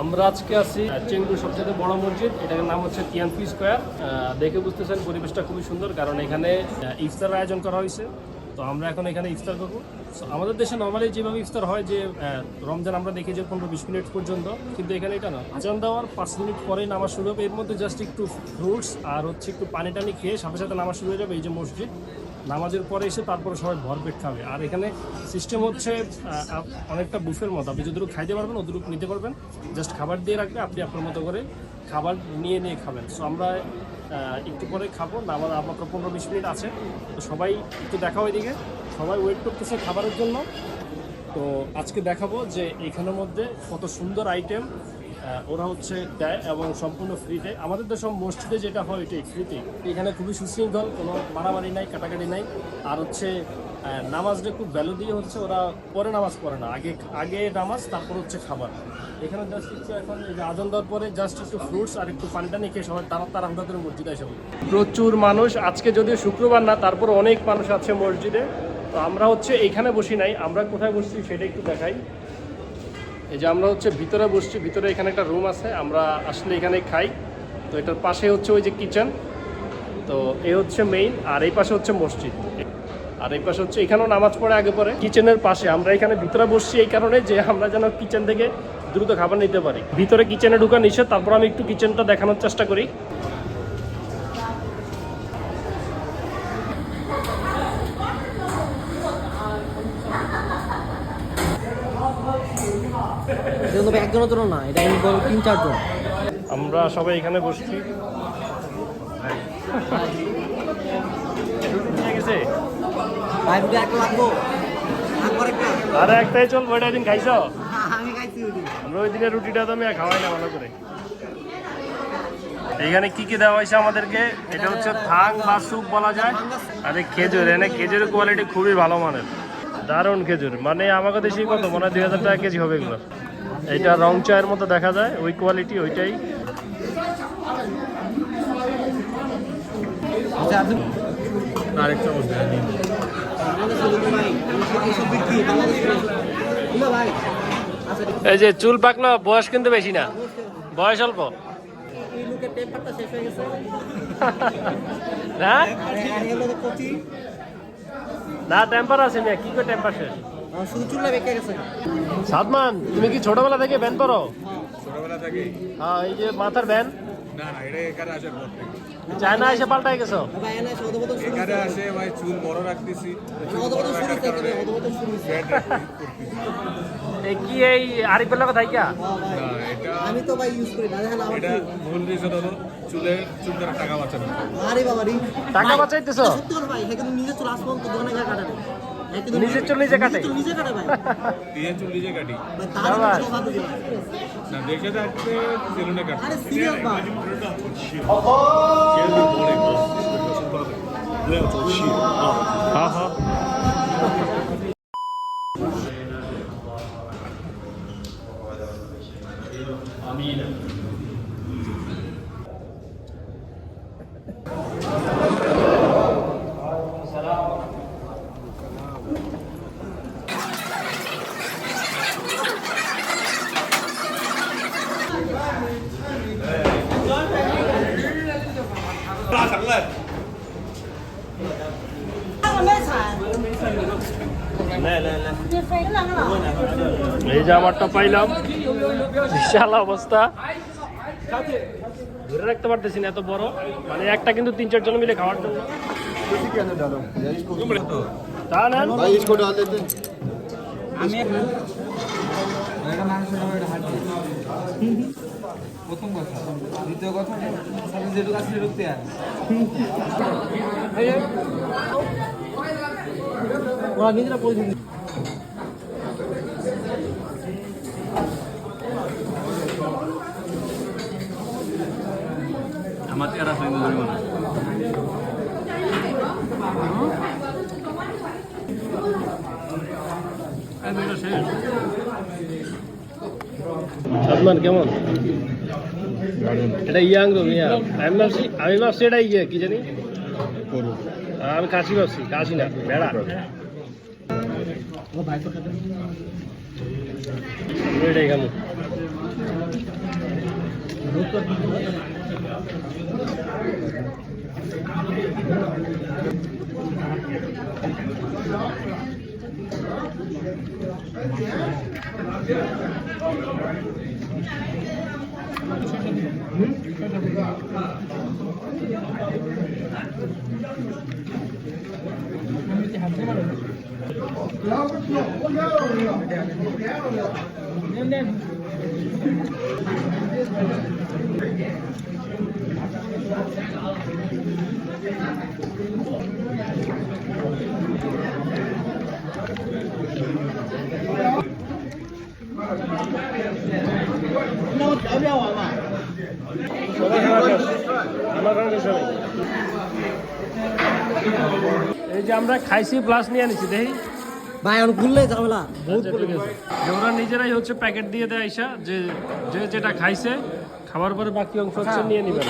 আমরা আজকে আছি চেঙ্গুর সবচেয়ে বড় মসজিদ, এটার নাম হচ্ছে তিয়ানফি স্কোয়ার। দেখে বুঝতেছেন পরিবেশটা খুবই সুন্দর, কারণ এখানে ইফতার আয়োজন করা হয়েছে। তো আমরা এখন এখানে ইফতার করবো। আমাদের দেশে নর্মালি যেভাবে ইফতার হয় যে রমজান আমরা দেখি যে 15-20 মিনিট পর্যন্ত, কিন্তু এখানে এটা না, আজান দেওয়ার 5 মিনিট পরেই নামাজ শুরু হবে। এর মধ্যে জাস্ট একটু ফ্রুটস আর হচ্ছে একটু পানি টানি খেয়ে সাথে সাথে নামাজ শুরু হয়ে যাবে। এই যে মসজিদ, নামাজের পরে এসে তারপরে সবাই ভরপেট খাবে। আর এখানে সিস্টেম হচ্ছে অনেকটা বুফের মতো, আপনি যতটুকু খাইতে পারবেন অতটুকু নিতে পারবেন, জাস্ট খাবার দিয়ে রাখবে, আপনি আপনার মতো করে খাবার নিয়ে খাবেন। সো আমরা একটু পরে খাবো, নামাজ মাত্র 15-20 মিনিট আছে। তো সবাই একটু দেখাও, এদিকে সবাই ওয়েট করতেছে খাবারের জন্য। তো আজকে দেখাবো যে এখানের মধ্যে কত সুন্দর আইটেম ওরা হচ্ছে দেয়, এবং সম্পূর্ণ ফ্রিতে। আমাদের দেশে মসজিদে যেটা হয় এটাই ফ্রিতে। এখানে খুবই সুশৃঙ্খল, কোনো মারামারি নাই, কাটাকাটি নাই। আর হচ্ছে নামাজটা খুব ভ্যালু দিয়ে হচ্ছে, ওরা পরে নামাজ পড়ে না, আগে নামাজ তারপর হচ্ছে খাবার। এখানে জাস্ট একটু এখন আজান দেওয়ার পরে জাস্ট একটু ফ্রুটস আর একটু পানিটা নিয়ে খেয়ে সবাই তারা করে মসজিদে এসে প্রচুর মানুষ। আজকে যদিও শুক্রবার না, তারপর অনেক মানুষ আছে মসজিদে। তো আমরা হচ্ছে এইখানে বসি নাই, আমরা কোথায় বসছি সেটা একটু দেখাই। এই যে আমরা হচ্ছে ভিতরে বসছি, ভিতরে এখানে একটা রুম আছে, আমরা আসলে এখানে খাই। তো এটার পাশে হচ্ছে ওই যে কিচেন, তো এই হচ্ছে মেইন, আর এই পাশে হচ্ছে মসজিদ, আর এই পাশে হচ্ছে এখানেও নামাজ পড়ে আগে পরে কিচেনের পাশে। আমরা এখানে ভিতরে বসছি এই কারণে যে আমরা যেন কিচেন থেকে দ্রুত খাবার নিতে পারি। ভিতরে কিচেনে ঢুকা নিষেধ, তারপর আমি একটু কিচেনটা দেখানোর চেষ্টা করি। একজনের জন্য না, এটা 3-4 জন। আমরা সবাই এখানে বসছি। আরে একটাই চল, ওইটা দিন খাইছ? আমরা ওই দিনের রুটিটা তো আমি খাওয়াই না ভালো করে। এখানে কি কি দেওয়া হয়েছে আমাদেরকে, এটা হচ্ছে থাং বা স্যুপ বলা যায়। আরে খেজুর, এনে খেজুরের কোয়ালিটি খুবই ভালো মানের, দারুণ খেজুর। মানে আমাকে দেশে কত মনে হয় 2000 টাকা কেজি হবে এগুলো। এটা রং চায়ের মতো দেখা যায়, ওই কোয়ালিটি ওইটাই। এই যে চুল পাকলো, বয়স কিন্তু বেশি না, বয়স অল্প। না টেম্পার আছে না, কি করে টেম্পার শেষ? সাদমান, তুমি কি ছোটবেলা থেকে ব্যান পরো? ছোটবেলা থেকে? হ্যাঁ, এই যে মাথার ব্যান। না না, এটা এখানে আসার পর থেকে। চায়না এসে পাল্টাই গেছো? এখানে আসে ভাই চুল বড় রাখতেছি। কি এই আরিফের লাগা থাইকা? আমি তো ভাই ইউজ করি না, দেখেন আমার এটা মূল রিজন হলো চুলের টাকা বাঁচানো। আরে বাবা রে, টাকা বাঁচাইতেছো? সত্যি কথা ভাই, হ্যাঁ, কিন্তু নিজে চুল আসমান তো দোকানে গিয়ে কাটে না। নিজের চুল নিজে কাটে? নিজে কাটে ভাই, দিয়ে চুল নিজে কাটি ভাই তার কোনো বাদ দিই না, দেখে থাকতে সেলুনে কাটি। আরে সিরিয়াস ভাই, হ্যাঁ হ্যাঁ। এই যে আমারটা পাইলাম, বিশাল অবস্থা, ধরে রাখতে পারতেছি না, এত বড়। মানে একটা কিন্তু 3-4 জন মিলে খাওয়ার জন্য। তা না প্রথম কথা, দ্বিতীয় কথা যেটুকু আছে সেটুকু দেয় ওরা নিজেরা পরিচিত। আমার চেহারা সঙ্গে জরিমানা। সাদমান কেমন? এটা ইয়াং তো মিয়া, আমি ভাবছি এটা ইয়ে কি জানি, আমি কাশি ভাবছি, কাশি না ভেড়া। এটাই খামো। সবাই খাওয়া শেষ, আমার খাওয়া শেষ হবে। এই যে আমরা খাইছি প্লাস নিয়ে আনিছি দেখি। ভাই আর খুললে ঝামেলা বহুত আচ্ছা, ঠিক আছে। যে ওরা নিজেরাই হচ্ছে প্যাকেট দিয়ে দেয় আইসা, যে যে যেটা খাইছে খাবার পরে বাকি অংশ হচ্ছে নিয়ে নিবেন।